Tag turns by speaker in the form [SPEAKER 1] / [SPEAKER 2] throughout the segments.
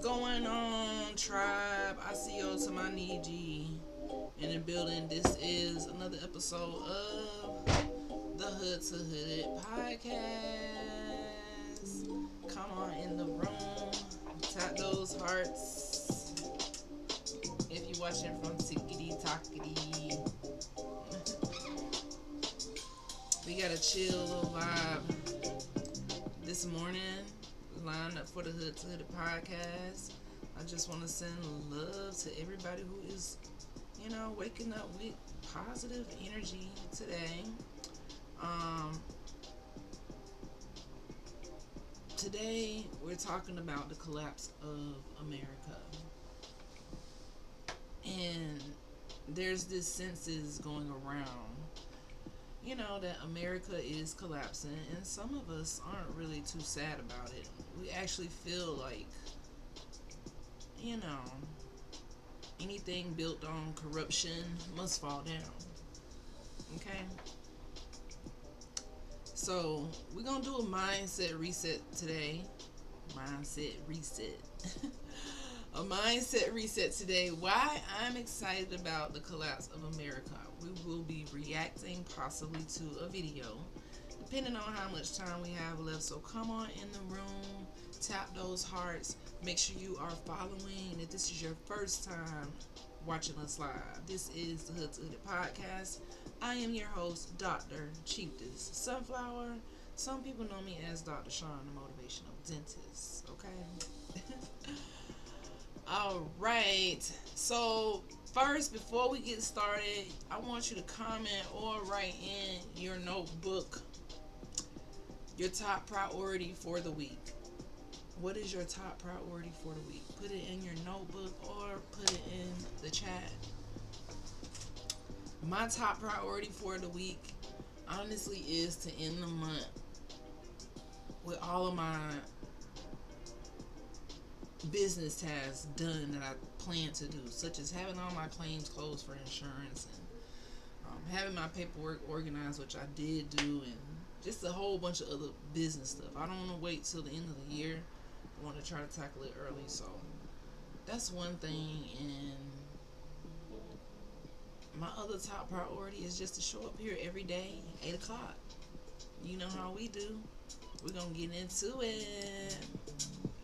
[SPEAKER 1] going on, tribe? I see you to my Niji in the building. This is another episode of the Hood to Hood podcast. Come on in the room, tap those hearts. If you're watching from Tickety Tockety, we got a chill little vibe this morning. Lined up for the Hood to Hood podcast. I just want to send love to everybody who is, waking up with positive energy today. Today we're talking about the collapse of America, and there's this census going around, that America is collapsing, and some of us aren't really too sad about it. We actually feel like, anything built on corruption must fall down. Okay? So, we're going to do a mindset reset today. Mindset reset. A mindset reset today. Why I'm excited about the collapse of America. We will be reacting possibly to a video, depending on how much time we have left. So come on in the room, tap those hearts, make sure you are following. If this is your first time watching us live, this is the Hood to Hood podcast. I am your host, Dr. Chiefess Sunflower. Some people know me as Dr. Sean, the motivational dentist. Okay. All right. So first, before we get started, I want you to comment or write in your notebook your top priority for the week. What is your top priority for the week? Put it in your notebook or put it in the chat. My top priority for the week, honestly, is to end the month with all of my business tasks done that I plan to do, such as having all my claims closed for insurance and having my paperwork organized, which I did do, and just a whole bunch of other business stuff. I don't want to wait till the end of the year. I want to try to tackle it early, so that's one thing. And my other top priority is just to show up here every day, 8 o'clock. You know how we do. We're going to get into it.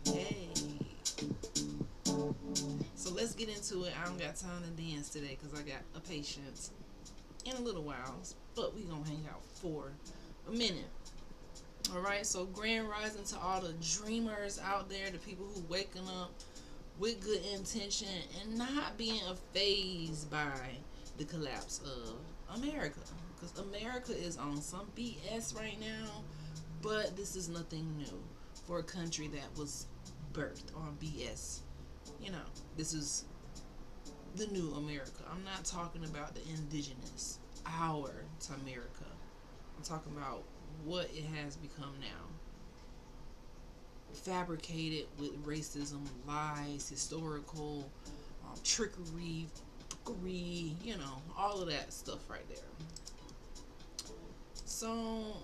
[SPEAKER 1] Hey. So let's get into it. I don't got time to dance today because I got a patient in a little while, but we're going to hang out for a minute. Alright, so grand rising to all the dreamers out there, the people who waking up with good intention and not being fazed by the collapse of America. Because America is on some BS right now, but this is nothing new for a country that was birthed on BS. This is the new America. I'm not talking about the indigenous, our Tamerica. I'm talking about what it has become now. Fabricated with racism, lies, historical trickery, all of that stuff right there. So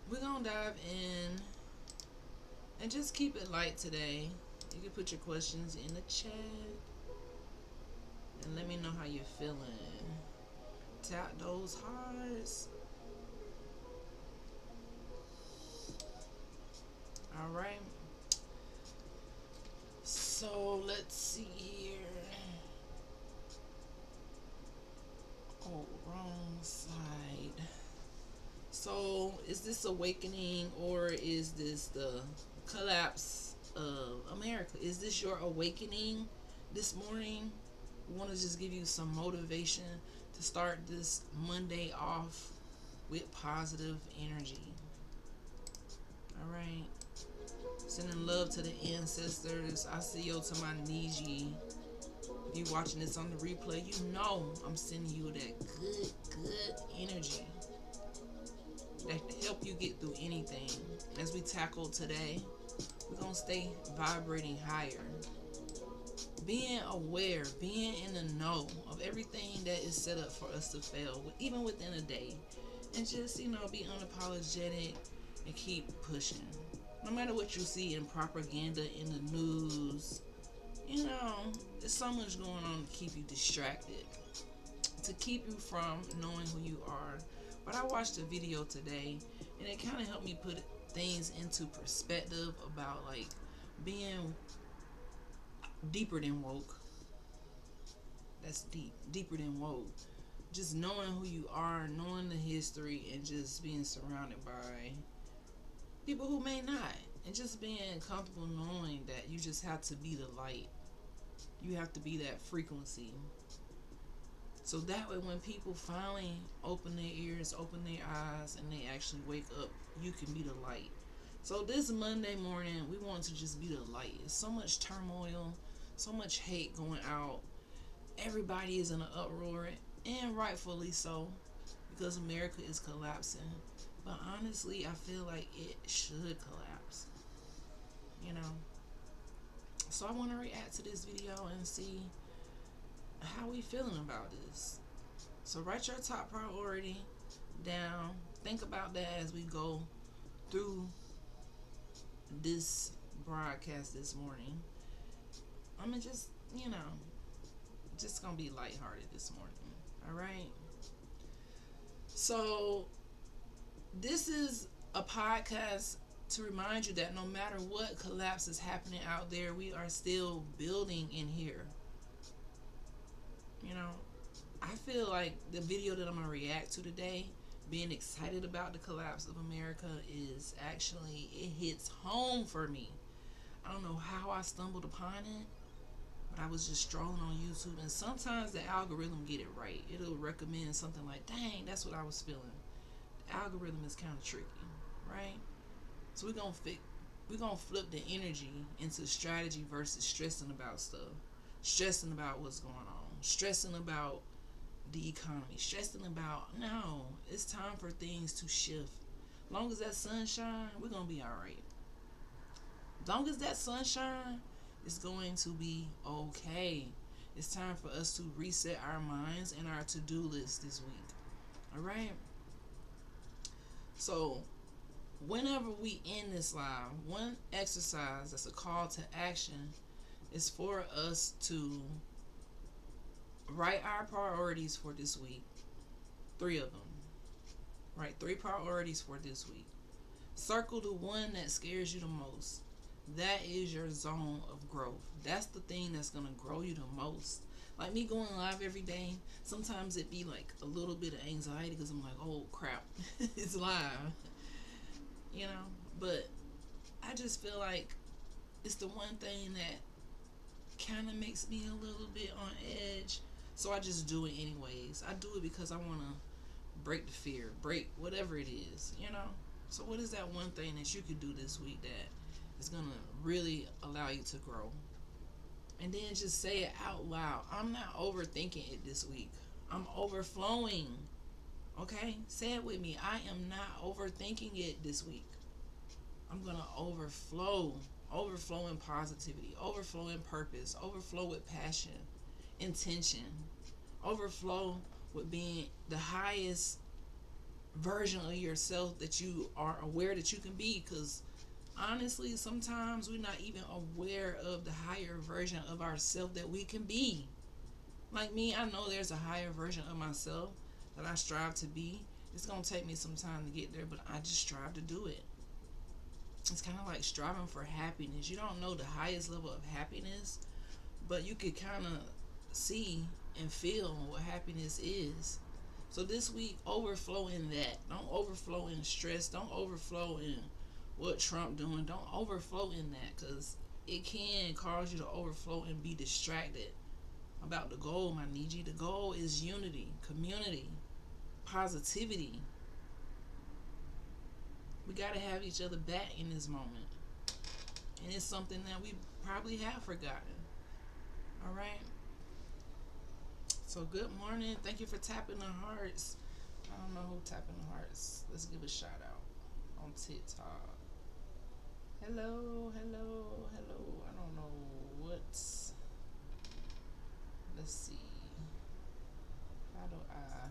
[SPEAKER 1] we're gonna dive in and just keep it light today. You can put your questions in the chat and let me know how you're feeling. Tap those hearts. Alright. So let's see here. Oh, wrong side. So is this awakening or is this the collapse of America? Is this your awakening this morning? We want to just give you some motivation to start this Monday off with positive energy. Alright. Sending love to the ancestors. I see you to my Niji. If you're watching this on the replay, I'm sending you that good energy that can help you get through anything. As we tackle today, we're going to stay vibrating higher. Being aware, being in the know of everything that is set up for us to fail, even within a day. And just, be unapologetic and keep pushing. No matter what you see in propaganda, in the news, you know, there's so much going on to keep you distracted, to keep you from knowing who you are. But I watched a video today, and it kind of helped me put things into perspective about like being deeper than woke. That's deep, deeper than woke. Just knowing who you are, knowing the history, and just being surrounded by people who may not, and just being comfortable knowing that you just have to be the light. You have to be that frequency. So that way, when people finally open their ears, open their eyes, and they actually wake up, you can be the light. So this Monday morning, we want to just be the light. There's so much turmoil, so much hate going out. Everybody is in an uproar, and rightfully so, because America is collapsing. But honestly, I feel like it should collapse. You know. So I want to react to this video and see how we feeling about this. So write your top priority down. Think about that as we go through this broadcast this morning. I'm gonna just, just gonna be lighthearted this morning. All right. So this is a podcast to remind you that no matter what collapse is happening out there, we are still building in here. You know, I feel like the video that I'm going to react to today, being excited about the collapse of America, is actually, it hits home for me. I don't know how I stumbled upon it, but I was just strolling on YouTube, and sometimes the algorithm get it right. It'll recommend something like, dang, that's what I was feeling. The algorithm is kind of tricky, right? So we're going to flip the energy into strategy versus stressing about stuff. Stressing about what's going on. Stressing about the economy. Stressing about, no, it's time for things to shift. Long as that sunshine, we're going to be all right. Long as that sunshine, it's going to be okay. It's time for us to reset our minds and our to-do list this week. All right? So, whenever we end this live, one exercise that's a call to action is for us to write our priorities for this week. 3 of them. Write 3 priorities for this week. Circle the one that scares you the most. That is your zone of growth. That's the thing that's going to grow you the most. Like me going live every day, sometimes it be like a little bit of anxiety because I'm like, oh crap, it's live. But I just feel like it's the one thing that kind of makes me a little bit on edge. So I just do it anyways. I do it because I want to break the fear, break whatever it is, So what is that one thing that you could do this week that is going to really allow you to grow? And then just say it out loud. I'm not overthinking it this week. I'm overflowing. Okay? Say it with me. I am not overthinking it this week. I'm going to overflow. Overflow in positivity. Overflow in purpose. Overflow with passion. Intention. Overflow with being the highest version of yourself that you are aware that you can be. Because honestly, sometimes we're not even aware of the higher version of ourselves that we can be. Like me, I know there's a higher version of myself that I strive to be. It's going to take me some time to get there, but I just strive to do it. It's kind of like striving for happiness. You don't know the highest level of happiness, but you could kind of see and feel what happiness is. So this week, overflow in that. Don't overflow in stress. Don't overflow in what Trump doing. Don't overflow in that, because it can cause you to overflow and be distracted about the goal, my Niji. The goal is unity, community, positivity. We got to have each other back in this moment. And it's something that we probably have forgotten. All right? So good morning. Thank you for tapping the hearts. I don't know who tapping the hearts. Let's give a shout out on TikTok. Hello, hello, hello. I don't know what's... Let's see. How do I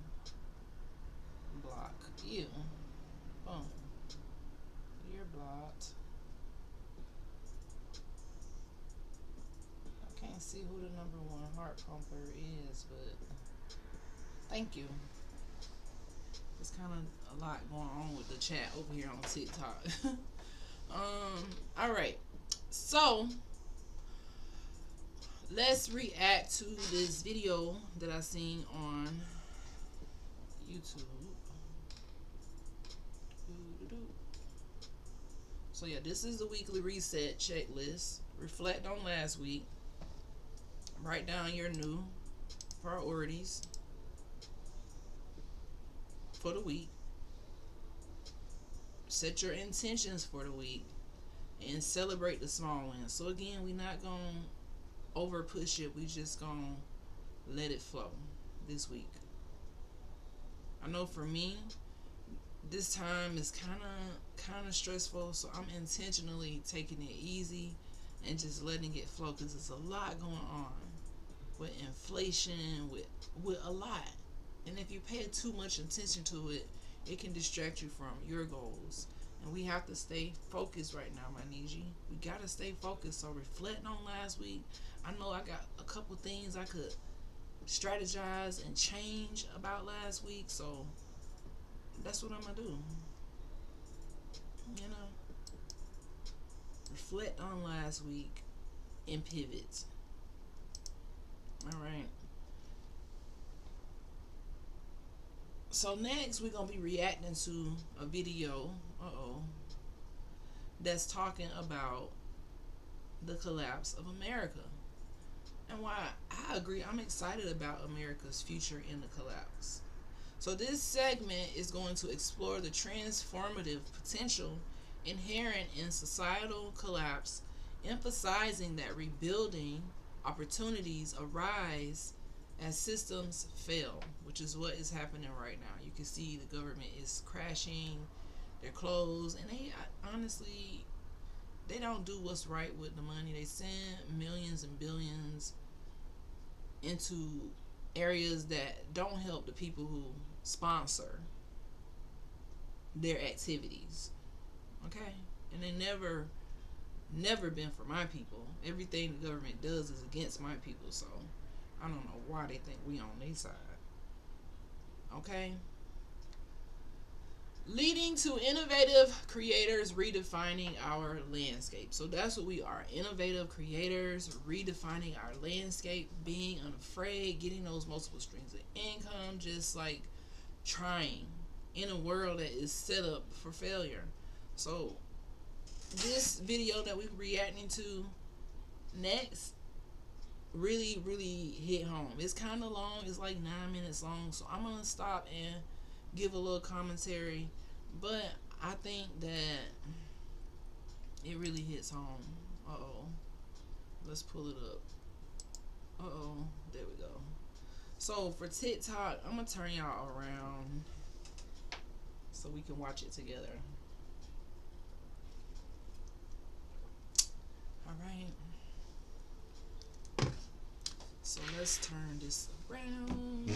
[SPEAKER 1] block you? Boom. You're blocked. Let's see who the #1 heart pumper is, but thank you. It's kind of a lot going on with the chat over here on TikTok. All right. So let's react to this video that I seen on YouTube. So yeah, this is the weekly reset checklist. Reflect on last week. Write down your new priorities for the week. Set your intentions for the week and celebrate the small wins. So again, we're not gonna over push it. We just gonna let it flow this week. I know for me, this time is kind of stressful, so I'm intentionally taking it easy and just letting it flow because there's a lot going on with inflation, with a lot. And if you pay too much attention to it, it can distract you from your goals. And we have to stay focused right now, my Niji. We gotta stay focused. So reflect on last week. I know I got a couple things I could strategize and change about last week, so that's what I'm gonna do. You know, reflect on last week and pivot. All right. So next we're gonna be reacting to a video, that's talking about the collapse of America. And why I agree, I'm excited about America's future in the collapse. So this segment is going to explore the transformative potential inherent in societal collapse, emphasizing that rebuilding opportunities arise as systems fail, which is what is happening right now. You can see the government is crashing, they're closed, and they honestly, they don't do what's right with the money. They send millions and billions into areas that don't help the people who sponsor their activities. Okay? And they never been for my people. Everything the government does is against my people, so I don't know why they think we on their side. Okay? Leading to innovative creators redefining our landscape. So that's what we are. Innovative creators redefining our landscape, being unafraid, getting those multiple streams of income, just like trying in a world that is set up for failure. So this video that we're reacting to next really hit home. It's kind of long. It's like 9 minutes long, so I'm gonna stop and give a little commentary, but I think that it really hits home. Let's pull it up. There we go. So for TikTok, I'm gonna turn y'all around so we can watch it together. All right. So let's turn this around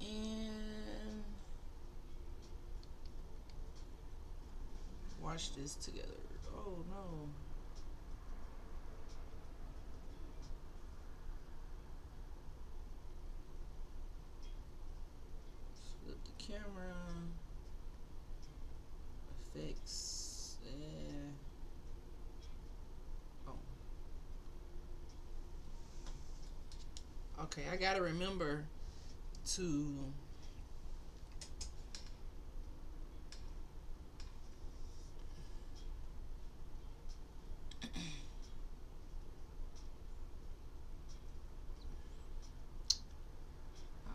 [SPEAKER 1] and watch this together. Oh no. Flip the camera. Effects. Okay, I gotta remember to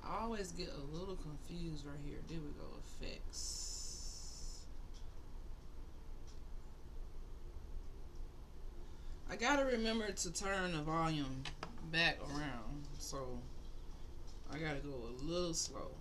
[SPEAKER 1] I always get a little confused right here. There we go, effects. I gotta remember to turn the volume back around, so I gotta go a little slow.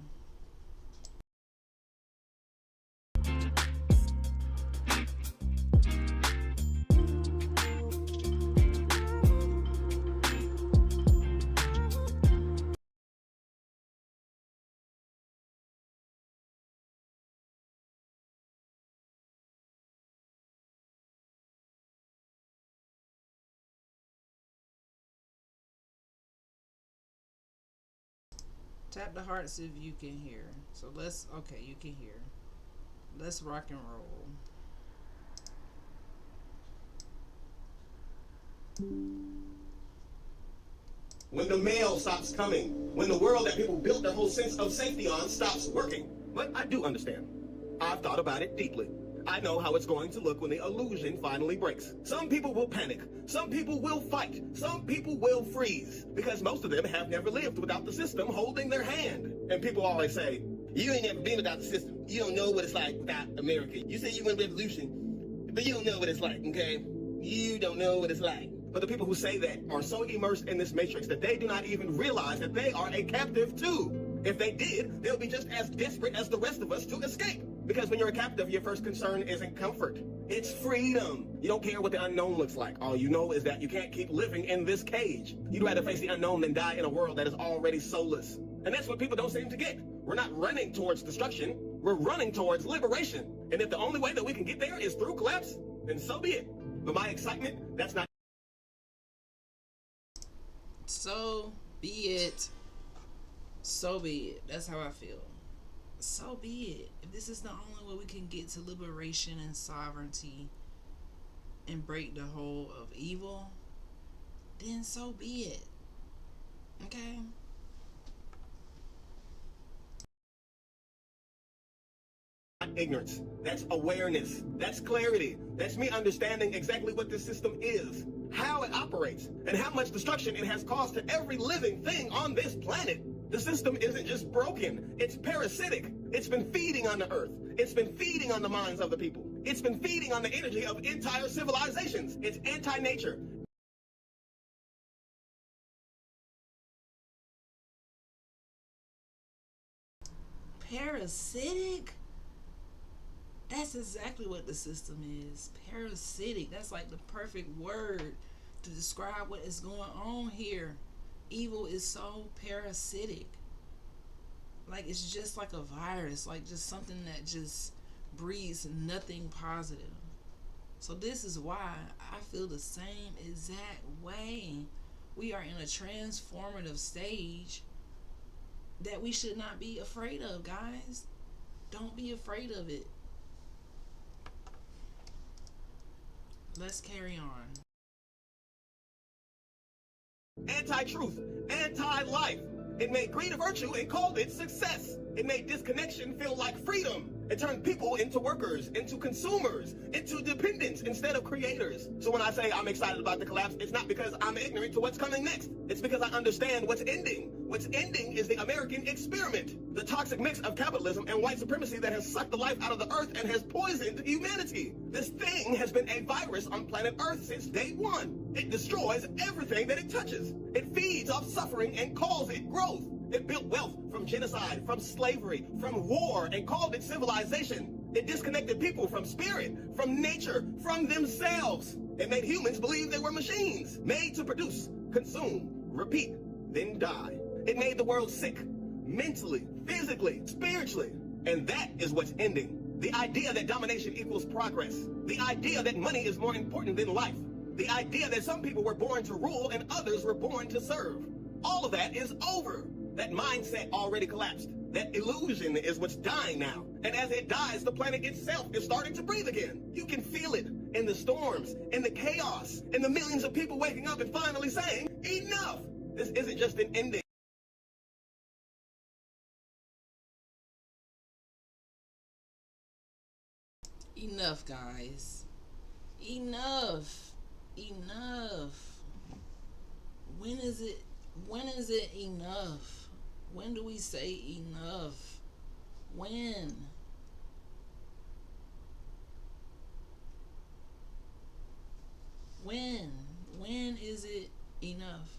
[SPEAKER 1] Tap the hearts if you can hear. So let's, okay, you can hear. Let's rock and roll.
[SPEAKER 2] When the mail stops coming, when the world that people built their whole sense of safety on stops working. But I do understand. I've thought about it deeply. I know how it's going to look when the illusion finally breaks. Some people will panic. Some people will fight. Some people will freeze. Because most of them have never lived without the system holding their hand. And people always say, you ain't never been without the system. You don't know what it's like without America. You say you want revolution, but you don't know what it's like, okay? You don't know what it's like. But the people who say that are so immersed in this matrix that they do not even realize that they are a captive too. If they did, they'll be just as desperate as the rest of us to escape. Because when you're a captive, your first concern isn't comfort. It's freedom. You don't care what the unknown looks like. All you know is that you can't keep living in this cage. You'd rather face the unknown than die in a world that is already soulless. And that's what people don't seem to get. We're not running towards destruction. We're running towards liberation. And if the only way that we can get there is through collapse, then so be it. But my excitement, that's not.
[SPEAKER 1] So be it. So be it. That's how I feel. So be it. If this is the only way we can get to liberation and sovereignty and break the whole of evil, then so be it. Okay?
[SPEAKER 2] Ignorance. That's awareness. That's clarity. That's me understanding exactly what this system is, how it operates, and how much destruction it has caused to every living thing on this planet. The system isn't just broken, it's parasitic. It's been feeding on the earth. It's been feeding on the minds of the people. It's been feeding on the energy of entire civilizations. It's anti-nature.
[SPEAKER 1] Parasitic? That's exactly what the system is. Parasitic. That's like the perfect word to describe what is going on here. Evil is so parasitic. Like it's just like a virus, like just something that just breeds nothing positive. So this is why I feel the same exact way. We are in a transformative stage that we should not be afraid of, guys. Don't be afraid of it. Let's carry on.
[SPEAKER 2] Anti-truth, anti-life. It made greed a virtue and called it success. It made disconnection feel like freedom. It turned people into workers, into consumers, into dependents instead of creators. So when I say I'm excited about the collapse, it's not because I'm ignorant to what's coming next. It's because I understand what's ending. What's ending is the American experiment, the toxic mix of capitalism and white supremacy that has sucked the life out of the earth and has poisoned humanity. This thing has been a virus on planet Earth since day one. It destroys everything that it touches. It feeds off suffering and calls it growth. It built wealth from genocide, from slavery, from war, and called it civilization. It disconnected people from spirit, from nature, from themselves. It made humans believe they were machines, made to produce, consume, repeat, then die. It made the world sick, mentally, physically, spiritually. And that is what's ending. The idea that domination equals progress. The idea that money is more important than life. The idea that some people were born to rule and others were born to serve. All of that is over. That mindset already collapsed. That illusion is what's dying now. And as it dies, the planet itself is starting to breathe again. You can feel it in the storms, in the chaos, in the millions of people waking up and finally saying, enough! This isn't just an ending.
[SPEAKER 1] Enough, guys. Enough. Enough. When is it enough? When do we say enough? When? When? When is it enough?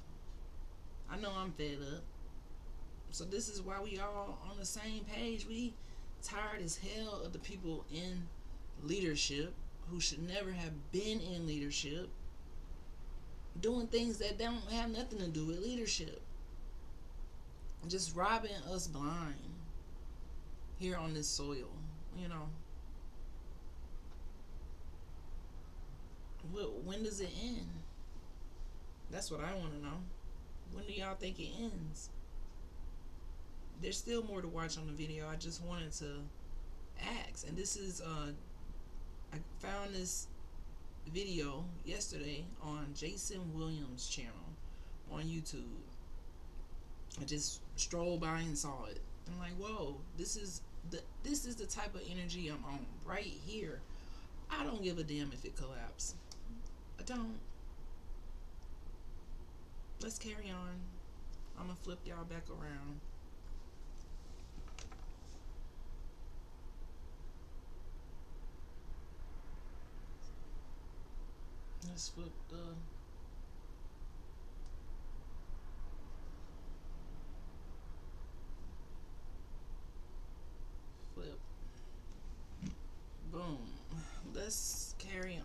[SPEAKER 1] I know I'm fed up. So this is why we all on the same page. We tired as hell of the people in leadership who should never have been in leadership doing things that don't have nothing to do with leadership. Just robbing us blind here on this soil, you know. When does it end? That's what I want to know. When do y'all think it ends? there's still more to watch on the video. I just wanted to ask, and this is I found this video yesterday on Jason Williams' channel on YouTube. I just strolled by and saw it. I'm like, whoa, this is the type of energy I'm on right here. I don't give a damn if it collapses. I don't. Let's carry on. I'm gonna flip y'all back around. Let's flip the flip. Boom. Let's carry on.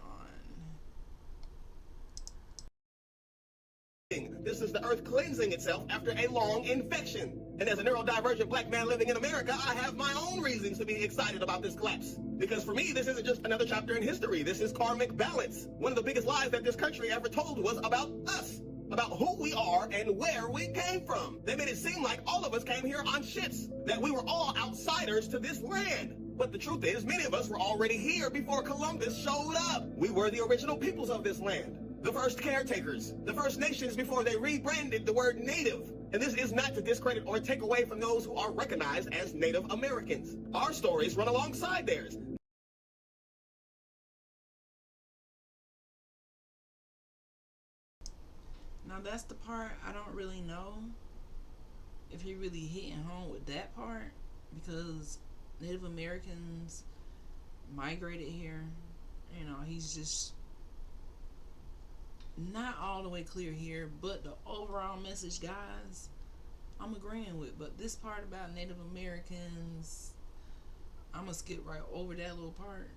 [SPEAKER 2] This is the earth cleansing itself after a long infection. And as a neurodivergent black man living in America, I have my own reasons to be excited about this collapse. Because for me, this isn't just another chapter in history. This is karmic balance. One of the biggest lies that this country ever told was about us, about who we are and where we came from. They made it seem like all of us came here on ships, that we were all outsiders to this land. But the truth is, many of us were already here before Columbus showed up. We were the original peoples of this land. The first caretakers, the First Nations before they rebranded the word Native. And this is not to discredit or take away from those who are recognized as Native Americans. Our stories run alongside theirs.
[SPEAKER 1] Now that's the part I don't really know if you're really hitting home with that part, because Native Americans migrated here. You know, he's just not all the way clear here, but the overall message, guys, I'm agreeing with. But this part about Native Americans, I'm gonna skip right over that little part,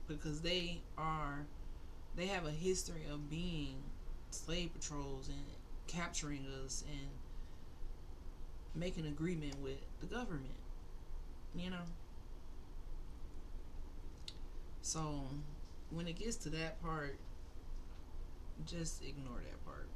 [SPEAKER 1] because they have a history of being slave patrols and capturing us and making agreement with the government, you know. So when it gets to that part, just ignore that part.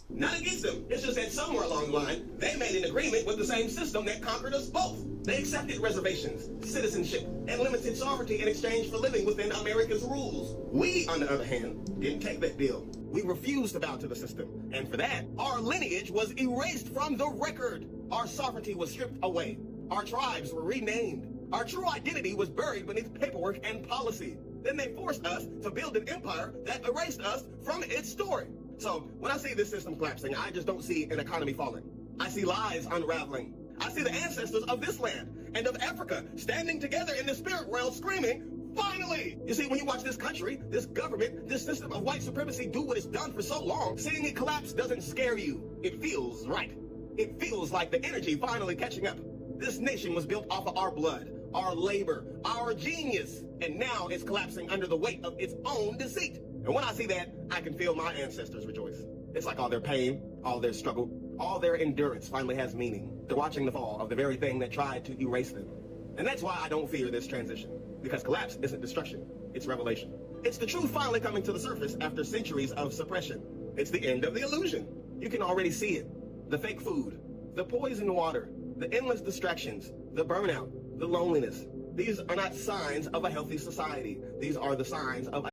[SPEAKER 2] Not against them. It's just that somewhere along the line, they made an agreement with the same system that conquered us both. They accepted reservations, citizenship, and limited sovereignty in exchange for living within America's rules. We, on the other hand, didn't take that deal. We refused to bow to the system. And for that, our lineage was erased from the record. Our sovereignty was stripped away. Our tribes were renamed. Our true identity was buried beneath paperwork and policy. Then they forced us to build an empire that erased us from its story. So when I see this system collapsing, I just don't see an economy falling. I see lies unraveling. I see the ancestors of this land and of Africa standing together in the spirit world screaming, finally! You see, when you watch this country, this government, this system of white supremacy do what it's done for so long, seeing it collapse doesn't scare you. It feels right. It feels like the energy finally catching up. This nation was built off of our blood, our labor, our genius, and now it's collapsing under the weight of its own deceit. And when I see that, I can feel my ancestors rejoice. It's like all their pain, all their struggle, all their endurance finally has meaning. They're watching the fall of the very thing that tried to erase them. And that's why I don't fear this transition. Because collapse isn't destruction, it's revelation. It's the truth finally coming to the surface after centuries of suppression. It's the end of the illusion. You can already see it. The fake food, the poisoned water, the endless distractions, the burnout, the loneliness. These are not signs of a healthy society. These are the signs of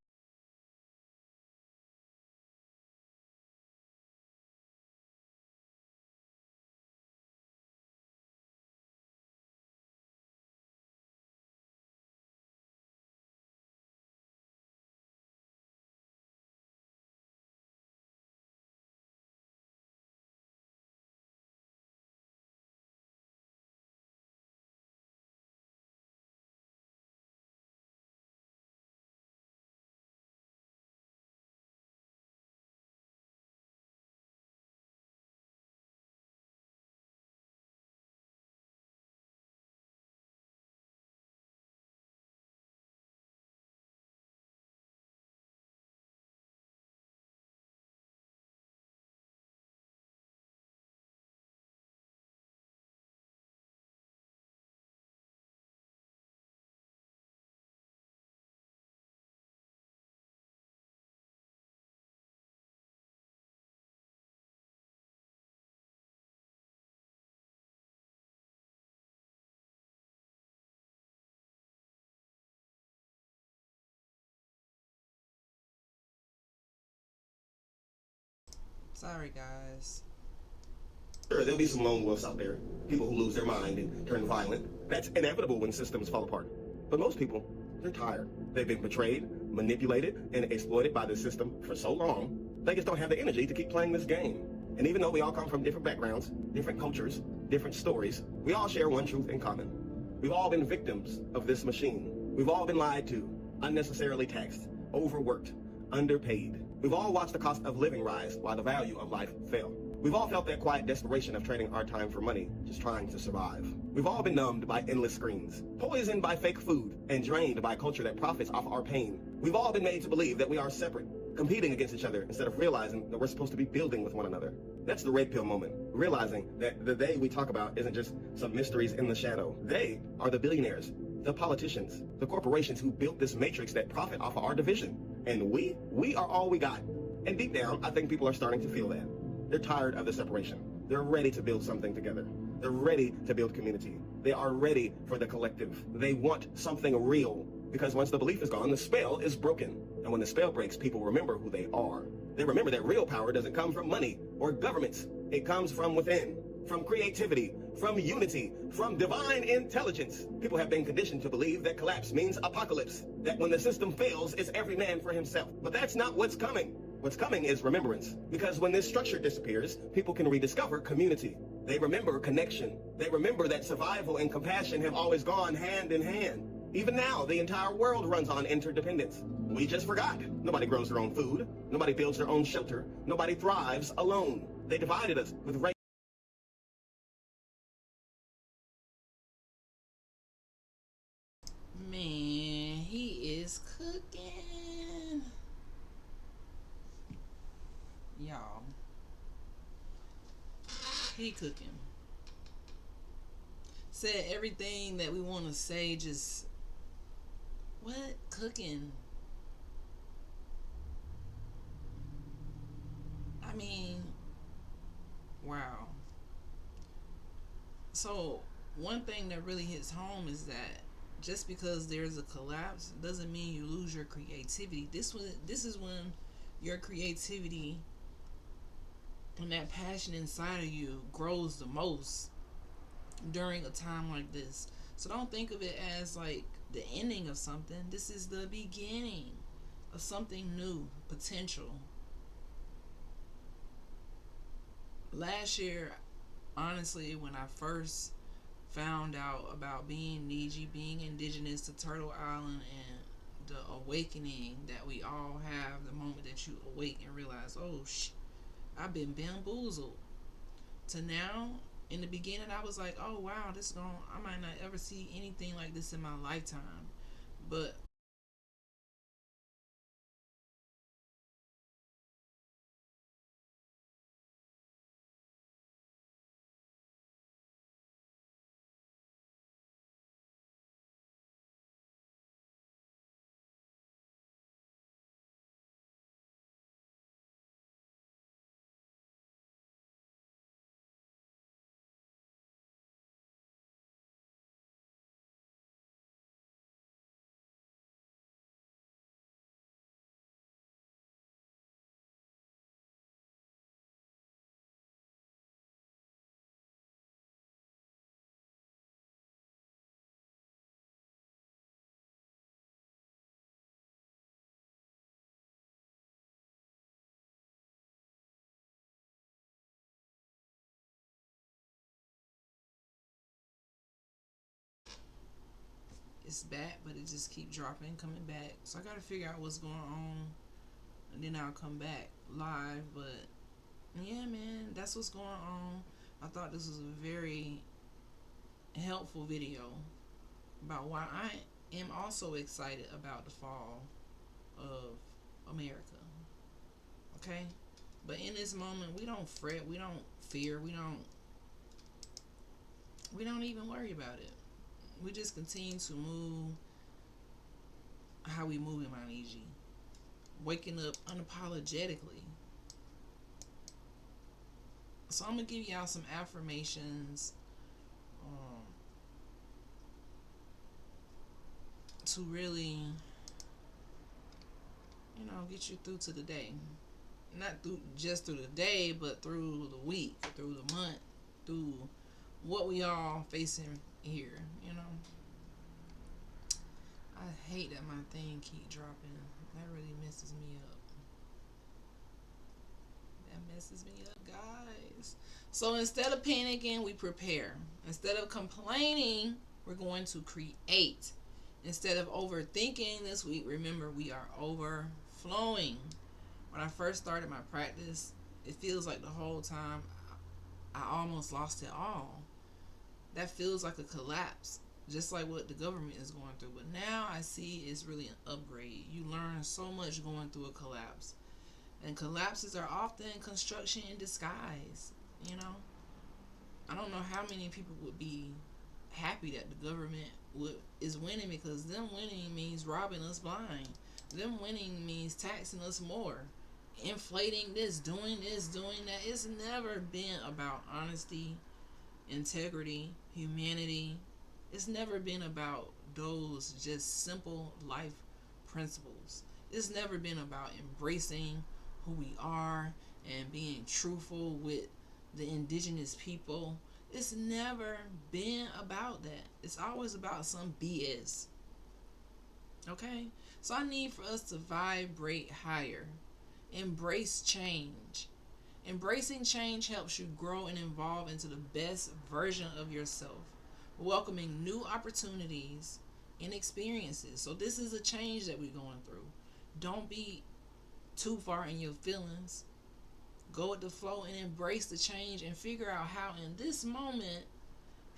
[SPEAKER 1] Sorry, guys.
[SPEAKER 2] Sure, there'll be some lone wolves out there, people who lose their mind and turn violent. That's inevitable when systems fall apart. But most people, they're tired. They've been betrayed, manipulated, and exploited by the system for so long, they just don't have the energy to keep playing this game. And even though we all come from different backgrounds, different cultures, different stories, we all share one truth in common. We've all been victims of this machine. We've all been lied to, unnecessarily taxed, overworked, underpaid. We've all watched the cost of living rise while the value of life fell. We've all felt that quiet desperation of trading our time for money, just trying to survive. We've all been numbed by endless screens, poisoned by fake food, and drained by a culture that profits off our pain. We've all been made to believe that we are separate, competing against each other instead of realizing that we're supposed to be building with one another. That's the red pill moment, realizing that the they we talk about isn't just some mysteries in the shadow. They are the billionaires, the politicians, the corporations who built this matrix that profit off of our division. And we are all we got. And deep down, I think people are starting to feel that. They're tired of the separation. They're ready to build something together. They're ready to build community. They are ready for the collective. They want something real, because once the belief is gone, the spell is broken. And when the spell breaks, people remember who they are. They remember that real power doesn't come from money or governments. It comes from within, from creativity, from unity, from divine intelligence. People have been conditioned to believe that collapse means apocalypse, that when the system fails, it's every man for himself. But that's not what's coming. What's coming is remembrance. Because when this structure disappears, people can rediscover community. They remember connection. They remember that survival and compassion have always gone hand in hand. Even now, the entire world runs on interdependence. We just forgot. Nobody grows their own food. Nobody builds their own shelter. Nobody thrives alone. They divided us with race.
[SPEAKER 1] Man, he is cooking. Y'all. He cooking. Said everything that we want to say, just what? Cooking. I mean, wow. So, one thing that really hits home is that just because there's a collapse doesn't mean you lose your creativity. This is when your creativity and that passion inside of you grows the most during a time like this. So don't think of it as like the ending of something. This is the beginning of something new, potential. Last year, honestly, when I first found out about being Niji, being indigenous to Turtle Island, and the awakening that we all have, the moment that you awake and realize, oh, I've been bamboozled. To now, in the beginning, I was like, oh, wow, I might not ever see anything like this in my lifetime. But it's back, but it just keep dropping, coming back. So I got to figure out what's going on, and then I'll come back live. But yeah, man, that's what's going on. I thought this was a very helpful video about why I am also excited about the fall of America. Okay? But in this moment, we don't fret, we don't fear, we don't even worry about it. We just continue to move how we move in Mount Eg. Waking up unapologetically. So I'm gonna give y'all some affirmations to really, get you through to the day. not through just through the day, but through the week, through the month, through what we all facing here. You know, I hate that my thing keep dropping. That really messes me up. That messes me up, guys. So instead of panicking, we prepare. Instead of complaining, we're going to create. Instead of overthinking this week, remember we are overflowing. When I first started my practice, it feels like the whole time I almost lost it all. That feels like a collapse, just like what the government is going through. But now I see it's really an upgrade. You learn so much going through a collapse. And collapses are often construction in disguise. You know, I don't know how many people would be happy that the government is winning, because them winning means robbing us blind. Them winning means taxing us more, inflating this, doing that. It's never been about honesty, integrity, humanity. It's never been about those just simple life principles. It's never been about embracing who we are and being truthful with the indigenous people. It's never been about that. It's always about some BS. Okay? So I need for us to vibrate higher. Embrace change. Embracing change helps you grow and evolve into the best version of yourself, welcoming new opportunities and experiences. So this is a change that we're going through. Don't be too far in your feelings. Go with the flow and embrace the change and figure out how in this moment,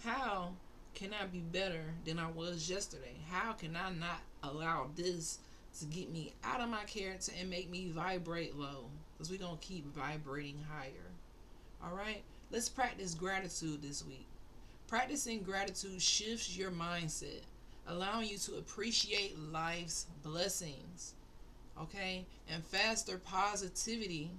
[SPEAKER 1] how can I be better than I was yesterday? How can I not allow this to get me out of my character and make me vibrate low? Because we're going to keep vibrating higher. All right? Let's practice gratitude this week. Practicing gratitude shifts your mindset, allowing you to appreciate life's blessings. Okay? And foster positivity.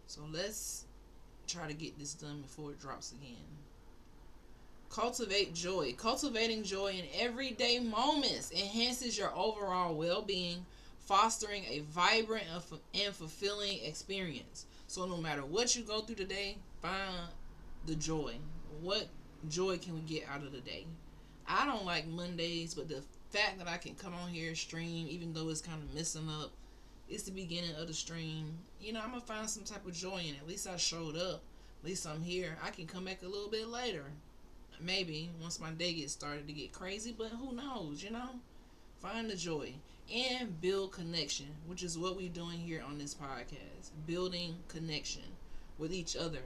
[SPEAKER 1] So let's try to get this done before it drops again. Cultivate joy. Cultivating joy in everyday moments enhances your overall well being, fostering a vibrant and fulfilling experience. So, no matter what you go through today, find the joy. What joy can we get out of the day? I don't like Mondays, but the fact that I can come on here, stream, even though it's kind of messing up, it's the beginning of the stream. You know, I'm going to find some type of joy in it. At least I showed up. At least I'm here. I can come back a little bit later. Maybe once my day gets started to get crazy, but who knows, you know? Find the joy and build connection, which is what we're doing here on this podcast. Building connection with each other.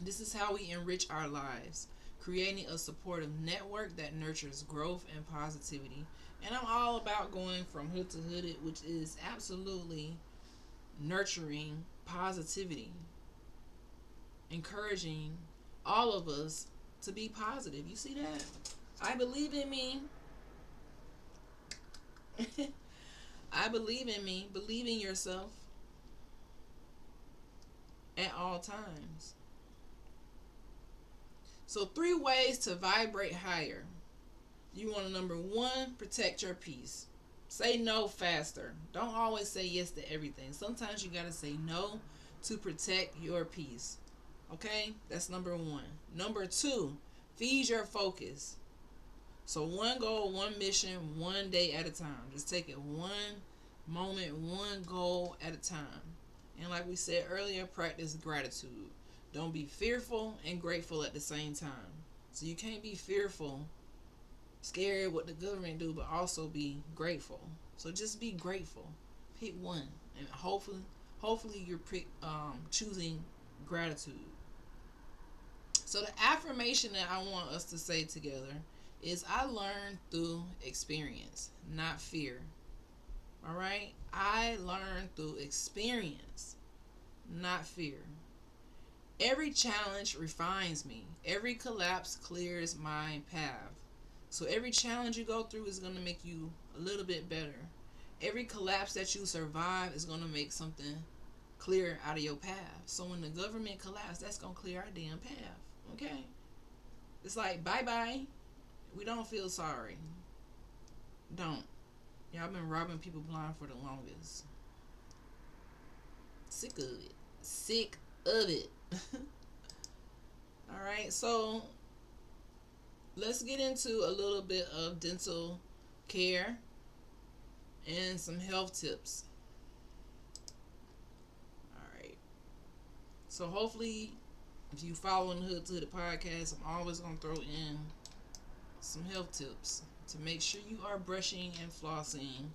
[SPEAKER 1] This is how we enrich our lives, creating a supportive network that nurtures growth and positivity. And I'm all about going from hood to hooded, which is absolutely nurturing positivity, encouraging all of us to be positive. You see that? I believe in me. I believe in me. Believe in yourself at all times. So 3 ways to vibrate higher. You want to, number 1, protect your peace. Say no faster. Don't always say yes to everything. Sometimes you got to say no to protect your peace. Okay? That's number 1. Number 2, feed your focus. So 1 goal, 1 mission, 1 day at a time. Just take it 1 moment, 1 goal at a time. And like we said earlier, practice gratitude. Don't be fearful and grateful at the same time. So you can't be fearful, scared what the government do, but also be grateful. So just be grateful. Pick one, and hopefully you're choosing gratitude. So the affirmation that I want us to say together is I learned through experience, not fear. All right? I learned through experience, not fear. Every challenge refines me. Every collapse clears my path. So every challenge you go through is going to make you a little bit better. Every collapse that you survive is going to make something clear out of your path. So when the government collapses, that's going to clear our damn path. Okay? It's like, bye-bye. We don't feel sorry. Don't. Y'all been robbing people blind for the longest. Sick of it. Sick of it. Alright, so let's get into a little bit of dental care and some health tips. Alright. So hopefully, if you follow the Hood to the podcast, I'm always going to throw in some health tips to make sure you are brushing and flossing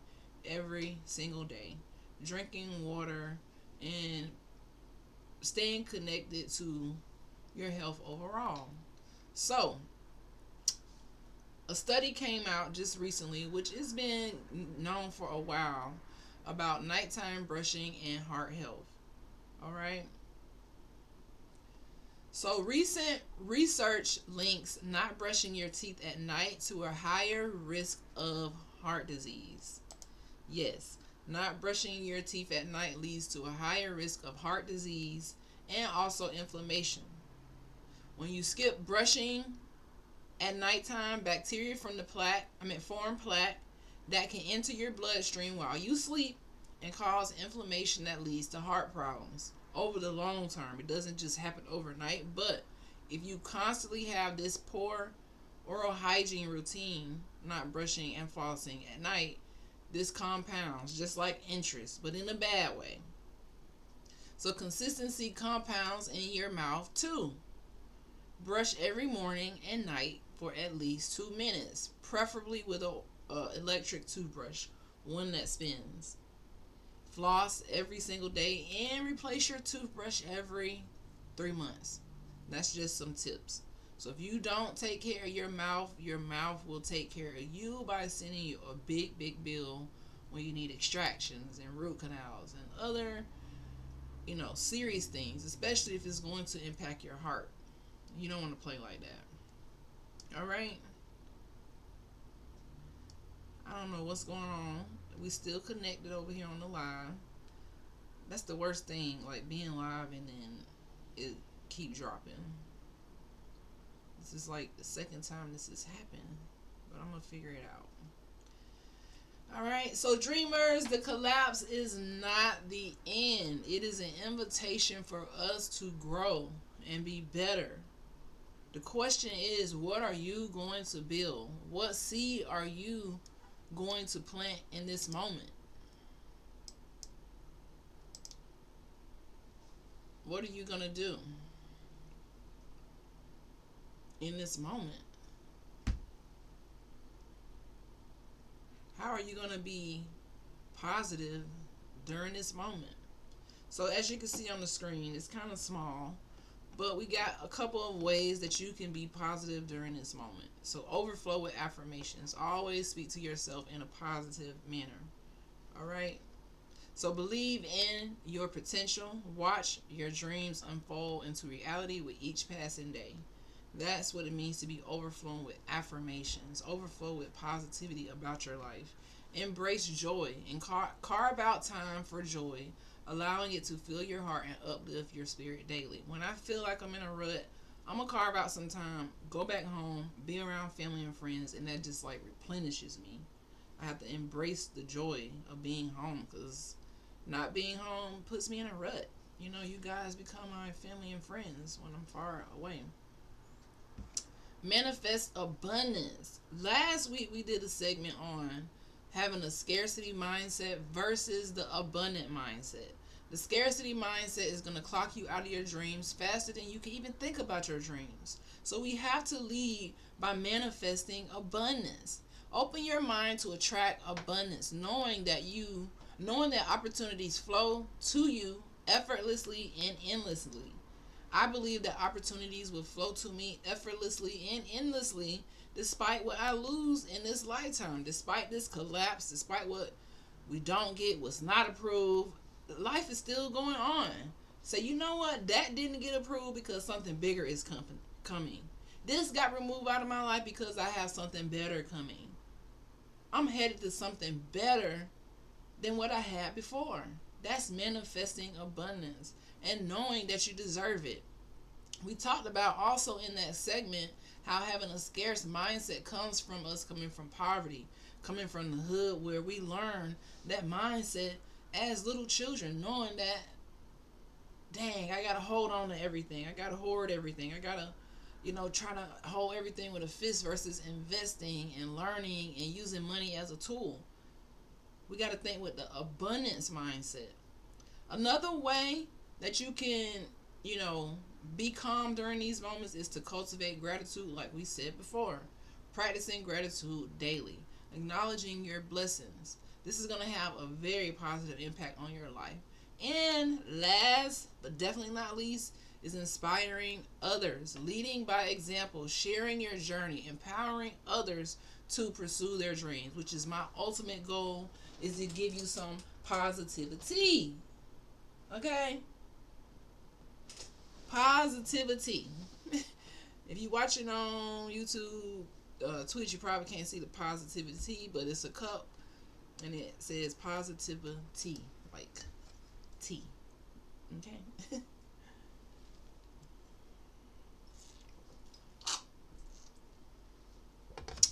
[SPEAKER 1] every single day, drinking water, and staying connected to your health overall. So, a study came out just recently, which has been known for a while, about nighttime brushing and heart health. Alright? So, recent research links not brushing your teeth at night to a higher risk of heart disease. Yes, not brushing your teeth at night leads to a higher risk of heart disease and also inflammation. When you skip brushing at nighttime, bacteria from the foreign plaque that can enter your bloodstream while you sleep and cause inflammation that leads to heart problems over the long term. It doesn't just happen overnight, but if you constantly have this poor oral hygiene routine, not brushing and flossing at night, this compounds just like interest, but in a bad way. So consistency compounds in your mouth too. Brush every morning and night for at least 2 minutes, preferably with a electric toothbrush, one that spins. Floss every single day and replace your toothbrush every 3 months. That's just some tips. So if you don't take care of your mouth will take care of you by sending you a big, big bill when you need extractions and root canals and other, serious things, especially if it's going to impact your heart. You don't want to play like that. Alright? I don't know what's going on. We still connected over here on the live. That's the worst thing, like being live and then it keep dropping. This is like the second time this has happened, but I'm gonna figure it out. Alright, so dreamers, the collapse is not the end. It is an invitation for us to grow and be better. The question is, what are you going to build? What seed are you going to plant in this moment? What are you going to do in this moment? How are you going to be positive during this moment? So as you can see on the screen, it's kind of small, but we got a couple of ways that you can be positive during this moment. So overflow with affirmations. Always speak to yourself in a positive manner. Alright? So believe in your potential. Watch your dreams unfold into reality with each passing day. That's what it means to be overflowing with affirmations. Overflow with positivity about your life. Embrace joy and carve out time for joy, allowing it to fill your heart and uplift your spirit daily. When I feel like I'm in a rut, I'm going to carve out some time, go back home, be around family and friends, and that just like replenishes me. I have to embrace the joy of being home, because not being home puts me in a rut. You guys become my family and friends when I'm far away. Manifest abundance. Last week we did a segment on having a scarcity mindset versus the abundant mindset. The scarcity mindset is going to clock you out of your dreams faster than you can even think about your dreams. So we have to lead by manifesting abundance. Open your mind to attract abundance, knowing that opportunities flow to you effortlessly and endlessly. I believe that opportunities will flow to me effortlessly and endlessly despite what I lose in this lifetime, despite this collapse, despite what we don't get, what's not approved, life is still going on. So you know what? That didn't get approved because something bigger is coming. This got removed out of my life because I have something better coming. I'm headed to something better than what I had before. That's manifesting abundance and knowing that you deserve it. We talked about also in that segment how having a scarce mindset comes from us coming from poverty, coming from the hood, where we learn that mindset as little children, knowing that, dang, I gotta hold on to everything. I gotta hoard everything. I gotta, try to hold everything with a fist versus investing and learning and using money as a tool. We gotta think with the abundance mindset. Another way that you can, be calm during these moments is to cultivate gratitude, like we said before. Practicing gratitude daily, acknowledging your blessings. This is going to have a very positive impact on your life. And last but definitely not least is inspiring others, leading by example, sharing your journey, empowering others to pursue their dreams, which is my ultimate goal, is to give you some positivity. Okay? Positivity. If you're watching on YouTube, Twitch, you probably can't see the positivity, but it's a cup and it says positivity, like tea. Okay.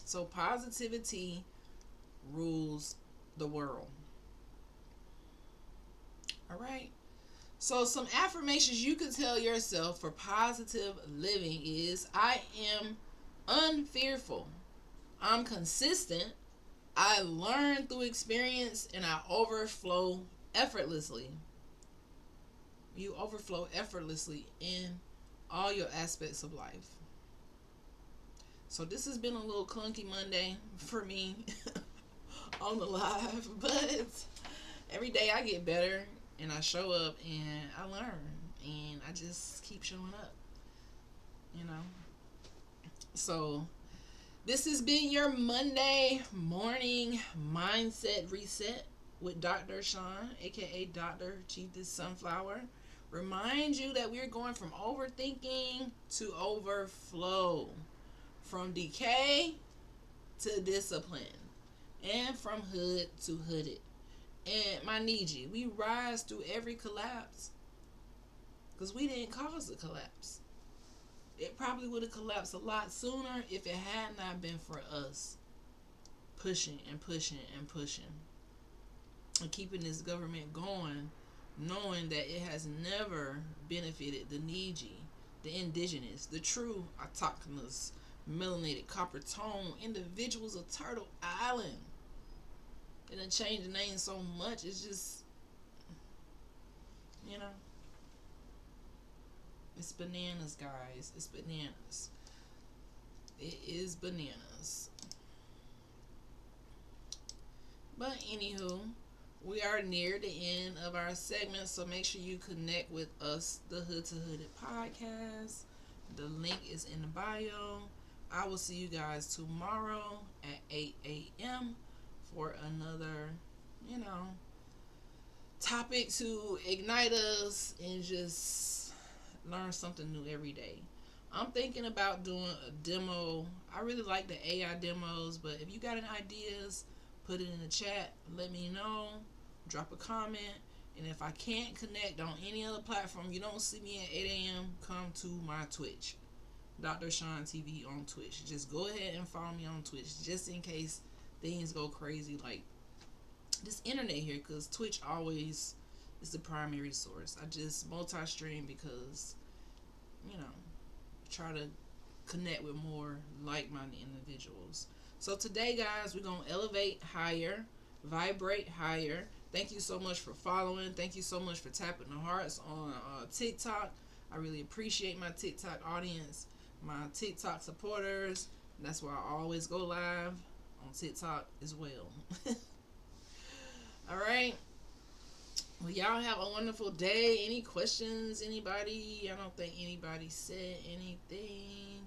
[SPEAKER 1] So positivity rules the world. All right. So some affirmations you could tell yourself for positive living is: I am unfearful. I'm consistent. I learn through experience and I overflow effortlessly. You overflow effortlessly in all your aspects of life. So this has been a little clunky Monday for me on the live, but every day I get better and I show up and I learn and I just keep showing up, So this has been your Monday morning mindset reset with Dr. Sean, aka Dr. Chief the Sunflower. Remind you that we're going from overthinking to overflow, from decay to discipline, and from hood to hooded. And my Niji, we rise through every collapse because we didn't cause the collapse. It probably would have collapsed a lot sooner if it had not been for us pushing and pushing and pushing and keeping this government going, knowing that it has never benefited the Niji, the indigenous, the true autochthonous, melanated, copper tone individuals of Turtle Island. It done changed the name so much, it's just, it's bananas, guys. It's bananas. It is bananas. But anywho, we are near the end of our segment, so make sure you connect with us, the Hood to Hooded podcast. The link is in the bio. I will see you guys tomorrow at 8 a.m. for another, topic to ignite us and just learn something new every day. I'm thinking about doing a demo. I really like the AI demos, but if you got any ideas, put it in the chat. Let me know. Drop a comment. And if I can't connect on any other platform, you don't see me at 8 a.m., come to my Twitch. drshontv on Twitch. Just go ahead and follow me on Twitch, just in case things go crazy like this internet here, because Twitch always is the primary source. I just multi-stream because, try to connect with more like-minded individuals. So today, guys, we're going to elevate higher, vibrate higher. Thank you so much for following. Thank you so much for tapping the hearts on TikTok. I really appreciate my TikTok audience, my TikTok supporters. That's why I always go live on TikTok as well. All right. Well, y'all have a wonderful day. Any questions? Anybody? I don't think anybody said anything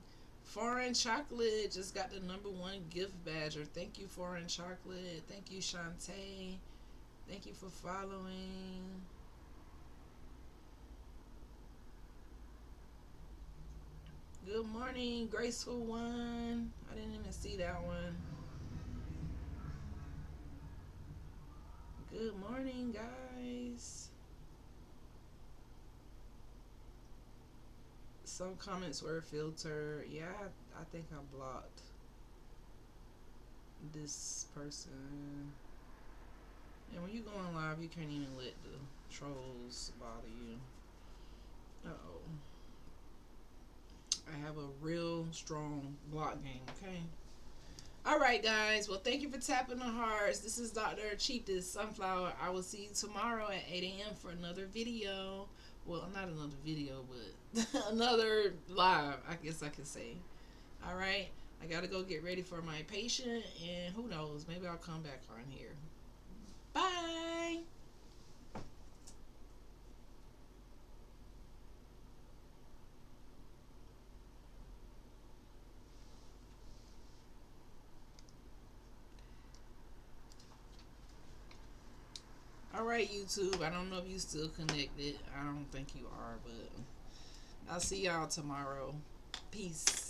[SPEAKER 1] Foreign Chocolate just got the #1 gift badger. Thank you, Foreign Chocolate. Thank you, Shantae. Thank you for following. Good morning, Graceful One. I didn't even see that one. Good morning, guys. Some comments were filtered. Yeah, I think I blocked this person. And when you go on live, you can't even let the trolls bother you. Uh-oh. I have a real strong block game, okay? Alright, guys. Well, thank you for tapping the hearts. This is Dr. Cheapest Sunflower. I will see you tomorrow at 8 a.m. for another video. Well, not another video, but another live, I guess I could say. Alright? I gotta go get ready for my patient, and who knows, maybe I'll come back on here. Bye! Alright, YouTube. I don't know if you still connected. I don't think you are, but I'll see y'all tomorrow. Peace.